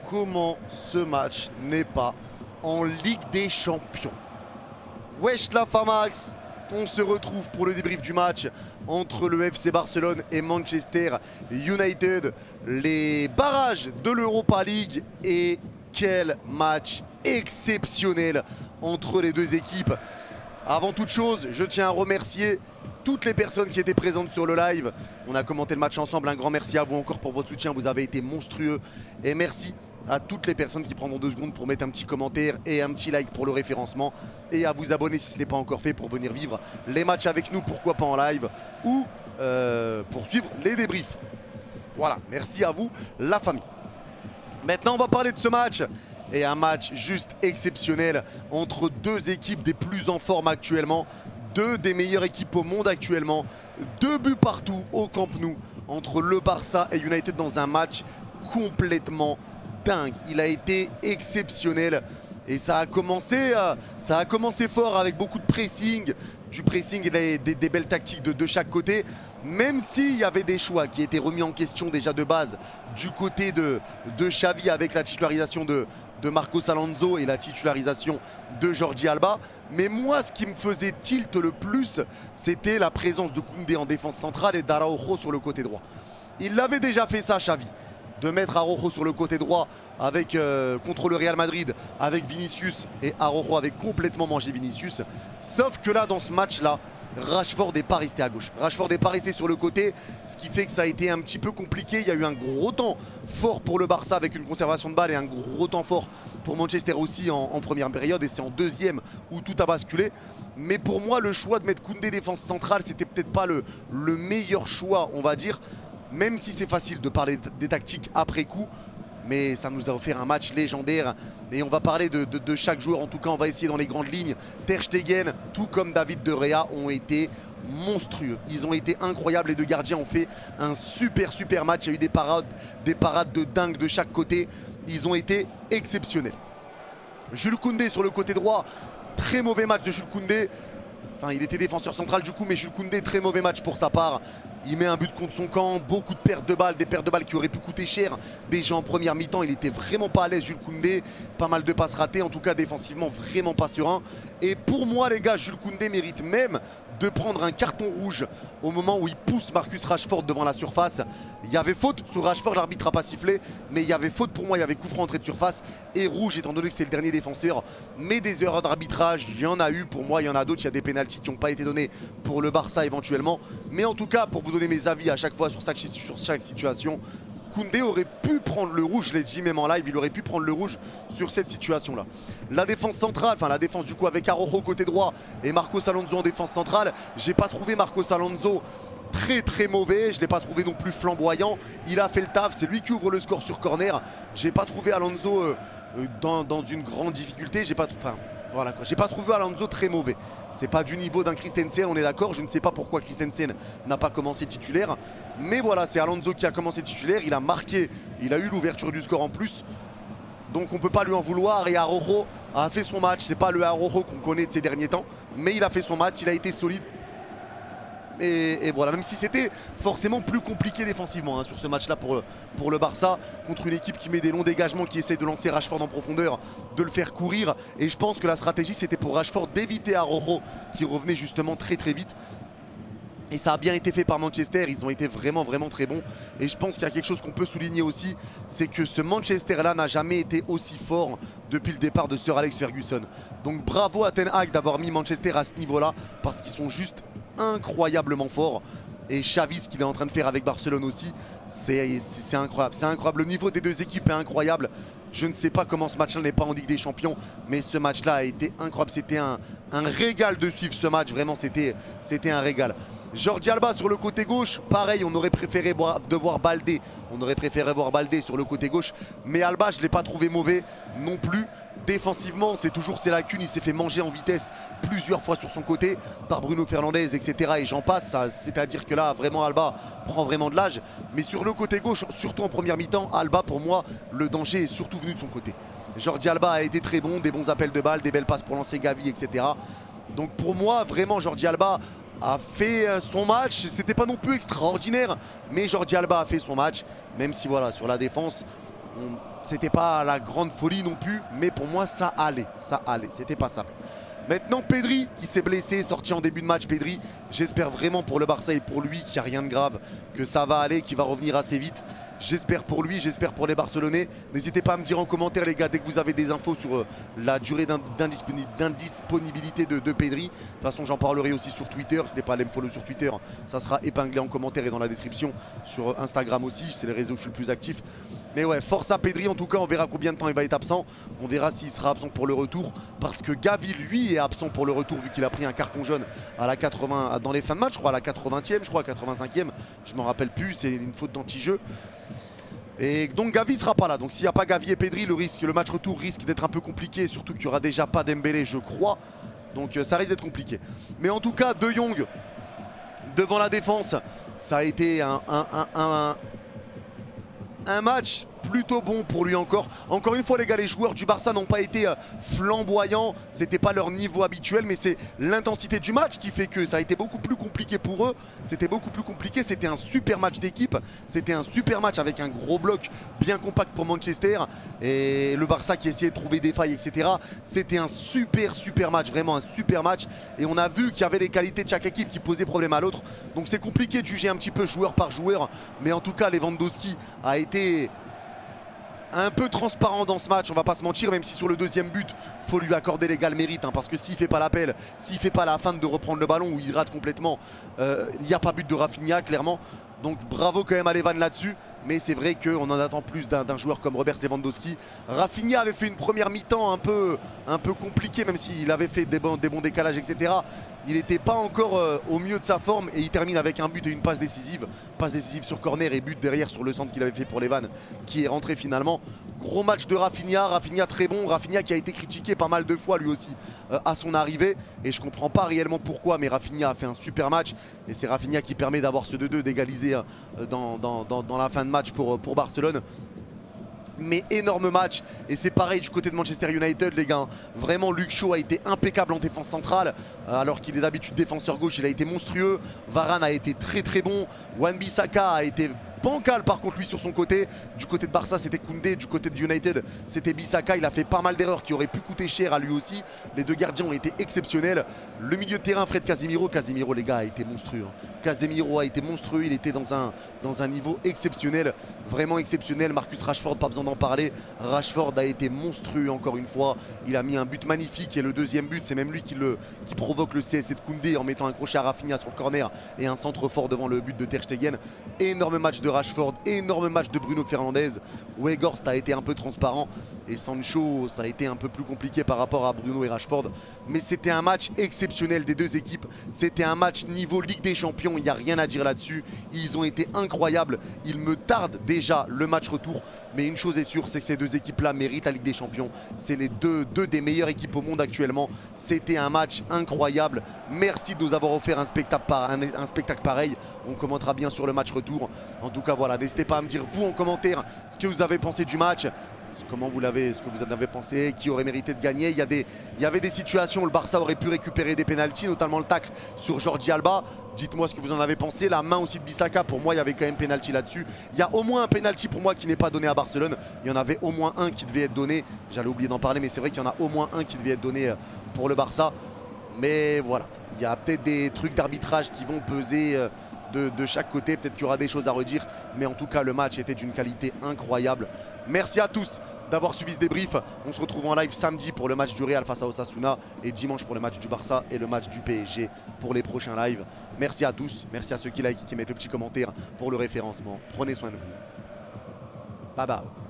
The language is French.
comment ce match n'est pas en Ligue des Champions. Wesh la Famax, on se retrouve pour le débrief du match entre le FC Barcelone et Manchester United. Les barrages de l'Europa League, et quel match exceptionnel entre les deux équipes. Avant toute chose, je tiens à remercier toutes les personnes qui étaient présentes sur le live. On a commenté le match ensemble, un grand merci à vous encore pour votre soutien, vous avez été monstrueux. Et merci à toutes les personnes qui prendront 2 secondes pour mettre un petit commentaire et un petit like pour le référencement. Et à vous abonner si ce n'est pas encore fait pour venir vivre les matchs avec nous, pourquoi pas en live, ou pour suivre les débriefs. Voilà, merci à vous la famille. Maintenant on va parler de ce match. Et un match juste exceptionnel entre deux équipes des plus en forme actuellement. Deux des meilleures équipes au monde actuellement. 2 buts partout au Camp Nou entre le Barça et United dans un match complètement dingue. Il a été exceptionnel et ça a commencé fort avec beaucoup de pressing. Du pressing et des belles tactiques de chaque côté. Même s'il y avait des choix qui étaient remis en question déjà de base du côté de Xavi avec la titularisation de Marcos Alonso et la titularisation de Jordi Alba. Mais moi, ce qui me faisait tilt le plus, c'était la présence de Koundé en défense centrale et d'Araujo sur le côté droit. Il l'avait déjà fait ça, Xavi, de mettre Araujo sur le côté droit avec, contre le Real Madrid avec Vinicius, et Araujo avait complètement mangé Vinicius. Sauf que là, dans ce match-là, Rashford n'est pas resté à gauche. Rashford n'est pas resté sur le côté, ce qui fait que ça a été un petit peu compliqué. Il y a eu un gros temps fort pour le Barça avec une conservation de balle et un gros temps fort pour Manchester aussi en première période. Et c'est en deuxième où tout a basculé. Mais pour moi, le choix de mettre Koundé défense centrale, c'était peut-être pas le meilleur choix, on va dire. Même si c'est facile de parler des tactiques après coup. Mais ça nous a offert un match légendaire. Et on va parler de chaque joueur. En tout cas, on va essayer dans les grandes lignes. Ter Stegen, tout comme David De Gea, ont été monstrueux. Ils ont été incroyables. Les deux gardiens ont fait un super match. Il y a eu des parades de dingue de chaque côté. Ils ont été exceptionnels. Jules Koundé sur le côté droit. Très mauvais match de Jules Koundé. Enfin, il était défenseur central du coup, mais Jules Koundé, très mauvais match pour sa part. Il met un but contre son camp, beaucoup de pertes de balles, des pertes de balles qui auraient pu coûter cher. Déjà en première mi-temps, il était vraiment pas à l'aise, Jules Koundé. Pas mal de passes ratées, en tout cas défensivement vraiment pas serein. Et pour moi les gars, Jules Koundé mérite même de prendre un carton rouge au moment où il pousse Marcus Rashford devant la surface. Il y avait faute sur Rashford, l'arbitre n'a pas sifflé, mais il y avait faute pour moi, il y avait coup franc entrée de surface et rouge étant donné que c'est le dernier défenseur. Mais des erreurs d'arbitrage, il y en a eu pour moi, il y en a d'autres, il y a des pénaltys qui n'ont pas été donnés pour le Barça éventuellement. Mais en tout cas, pour vous donner mes avis à chaque fois sur chaque situation, Koundé aurait pu prendre le rouge, je l'ai dit même en live, il aurait pu prendre le rouge sur cette situation-là. La défense centrale, enfin la défense du coup avec Araujo côté droit et Marcos Alonso en défense centrale, j'ai pas trouvé Marcos Alonso très mauvais, je l'ai pas trouvé non plus flamboyant. Il a fait le taf, c'est lui qui ouvre le score sur corner. J'ai pas trouvé Alonso dans une grande difficulté, j'ai pas trouvé Alonso très mauvais. C'est pas du niveau d'un Christensen, on est d'accord. Je ne sais pas pourquoi Christensen n'a pas commencé titulaire. Mais voilà, c'est Alonso qui a commencé titulaire. Il a marqué, il a eu l'ouverture du score en plus. Donc on ne peut pas lui en vouloir. Et Araujo a fait son match. C'est pas le Araujo qu'on connaît de ces derniers temps. Mais il a fait son match, il a été solide. Et voilà, même si c'était forcément plus compliqué défensivement sur ce match-là pour le Barça, contre une équipe qui met des longs dégagements, qui essaie de lancer Rashford en profondeur, de le faire courir. Et je pense que la stratégie, c'était pour Rashford d'éviter Araujo, qui revenait justement très vite. Et ça a bien été fait par Manchester, ils ont été vraiment très bons. Et je pense qu'il y a quelque chose qu'on peut souligner aussi, c'est que ce Manchester-là n'a jamais été aussi fort depuis le départ de Sir Alex Ferguson. Donc bravo à Ten Hag d'avoir mis Manchester à ce niveau-là, parce qu'ils sont juste incroyablement forts. Et Xavi, ce qu'il est en train de faire avec Barcelone aussi, c'est incroyable. C'est incroyable, le niveau des deux équipes est incroyable. Je ne sais pas comment ce match-là n'est pas en Ligue des Champions, mais ce match-là a été incroyable. C'était un régal de suivre ce match, vraiment c'était un régal. Jordi Alba sur le côté gauche, pareil, on aurait préféré voir Baldé. On aurait préféré voir Baldé sur le côté gauche, mais Alba, je ne l'ai pas trouvé mauvais non plus. Défensivement, c'est toujours ses lacunes, il s'est fait manger en vitesse plusieurs fois sur son côté par Bruno Fernandes, etc. Et j'en passe, c'est-à-dire que là, vraiment, Alba prend vraiment de l'âge. Mais sur le côté gauche, surtout en première mi-temps, Alba, pour moi, le danger est surtout venu de son côté. Jordi Alba a été très bon, des bons appels de balles, des belles passes pour lancer Gavi, etc. Donc pour moi, vraiment, Jordi Alba a fait son match. C'était pas non plus extraordinaire, mais Jordi Alba a fait son match, même si voilà, sur la défense, C'était pas la grande folie non plus, mais pour moi ça allait, c'était passable. Maintenant Pedri qui s'est blessé, sorti en début de match. Pedri, j'espère vraiment pour le Barça et pour lui qu'il n'y a rien de grave, que ça va aller, qu'il va revenir assez vite. J'espère pour lui, j'espère pour les Barcelonais. N'hésitez pas à me dire en commentaire les gars dès que vous avez des infos sur la durée d'indisponibilité de Pedri. De toute façon j'en parlerai aussi sur Twitter. N'hésitez pas à aller me follow sur Twitter, ça sera épinglé en commentaire et dans la description. Sur Instagram aussi, c'est les réseaux où je suis le plus actif. Mais ouais, force à Pedri en tout cas, on verra combien de temps il va être absent. On verra s'il sera absent pour le retour. Parce que Gavi lui est absent pour le retour vu qu'il a pris un carton jaune à la 80, dans les fins de match, je crois à la 80e, je crois à 85e. Je m'en rappelle plus, c'est une faute d'anti-jeu. Et donc Gavi ne sera pas là, donc s'il n'y a pas Gavi et Pedri, le match retour risque d'être un peu compliqué, surtout qu'il n'y aura déjà pas Dembélé je crois, donc ça risque d'être compliqué. Mais en tout cas De Jong devant la défense, ça a été un match plutôt bon pour lui encore. Encore une fois les gars, les joueurs du Barça n'ont pas été flamboyants, c'était pas leur niveau habituel, mais c'est l'intensité du match qui fait que ça a été beaucoup plus compliqué pour eux. C'était beaucoup plus compliqué, c'était un super match d'équipe, c'était un super match avec un gros bloc bien compact pour Manchester et le Barça qui essayait de trouver des failles etc. C'était un super match, vraiment un super match, et on a vu qu'il y avait les qualités de chaque équipe qui posaient problème à l'autre, donc c'est compliqué de juger un petit peu joueur par joueur, mais en tout cas Lewandowski a été un peu transparent dans ce match, on va pas se mentir, même si sur le deuxième but, faut lui accorder l'égal mérite, hein, parce que s'il fait pas l'appel, s'il fait pas la feinte de reprendre le ballon ou il rate complètement, il n'y a pas but de Rafinha clairement. Donc bravo quand même à Levan là-dessus, mais c'est vrai qu'on en attend plus d'un joueur comme Robert Lewandowski. Rafinha avait fait une première mi-temps un peu compliquée, même s'il avait fait des bons décalages etc. Il n'était pas encore au mieux de sa forme et il termine avec un but et une passe décisive sur corner et but derrière sur le centre qu'il avait fait pour Levan qui est rentré finalement. Gros match de Rafinha, Rafinha très bon, Rafinha qui a été critiqué pas mal de fois lui aussi à son arrivée, et je comprends pas réellement pourquoi, mais Rafinha a fait un super match et c'est Rafinha qui permet d'avoir ce 2-2 d'égaliser dans la fin de match pour Barcelone. Mais énorme match, et c'est pareil du côté de Manchester United les gars. Vraiment Luke Shaw a été impeccable en défense centrale, alors qu'il est d'habitude défenseur gauche, il a été monstrueux. Varane a été très bon, Wan-Bissaka a été bancal par contre lui sur son côté. Du côté de Barça c'était Koundé, du côté de United c'était Bissaka. Il a fait pas mal d'erreurs qui auraient pu coûter cher à lui aussi. Les deux gardiens ont été exceptionnels. Le milieu de terrain Fred Casemiro les gars a été monstrueux, hein. Casemiro a été monstrueux, il était dans un niveau exceptionnel, vraiment exceptionnel. Marcus Rashford, pas besoin d'en parler, Rashford a été monstrueux encore une fois. Il a mis un but magnifique et le deuxième but c'est même lui qui provoque le CSC de Koundé en mettant un crochet à Rafinha sur le corner et un centre fort devant le but de Ter Stegen. Énorme match de Rashford, énorme match de Bruno Fernandes. Weghorst a été un peu transparent et Sancho ça a été un peu plus compliqué par rapport à Bruno et Rashford, mais c'était un match exceptionnel des deux équipes. C'était un match niveau Ligue des Champions, il n'y a rien à dire là-dessus. Ils ont été incroyables, il me tarde déjà le match retour, mais une chose est sûre, c'est que ces deux équipes là méritent la Ligue des Champions. C'est les deux des meilleures équipes au monde actuellement. C'était un match incroyable, merci de nous avoir offert un spectacle pareil. On commentera bien sur le match retour. En tout cas voilà, n'hésitez pas à me dire vous en commentaire ce que vous avez pensé du match, ce que vous en avez pensé, qui aurait mérité de gagner. Il y avait des situations où le Barça aurait pu récupérer des pénaltys, notamment le tacle sur Jordi Alba. Dites-moi ce que vous en avez pensé. La main aussi de Bissaka, pour moi il y avait quand même pénalty là-dessus. Il y a au moins un pénalty pour moi qui n'est pas donné à Barcelone. Il y en avait au moins un qui devait être donné, j'allais oublier d'en parler, mais c'est vrai qu'il y en a au moins un qui devait être donné pour le Barça. Mais voilà, il y a peut-être des trucs d'arbitrage qui vont peser de chaque côté, peut-être qu'il y aura des choses à redire, mais en tout cas le match était d'une qualité incroyable. Merci à tous d'avoir suivi ce débrief. On se retrouve en live samedi pour le match du Real face à Osasuna et dimanche pour le match du Barça et le match du PSG pour les prochains lives. Merci à tous, merci à ceux qui like, qui mettent le petit commentaire pour le référencement. Prenez soin de vous. Bye bye.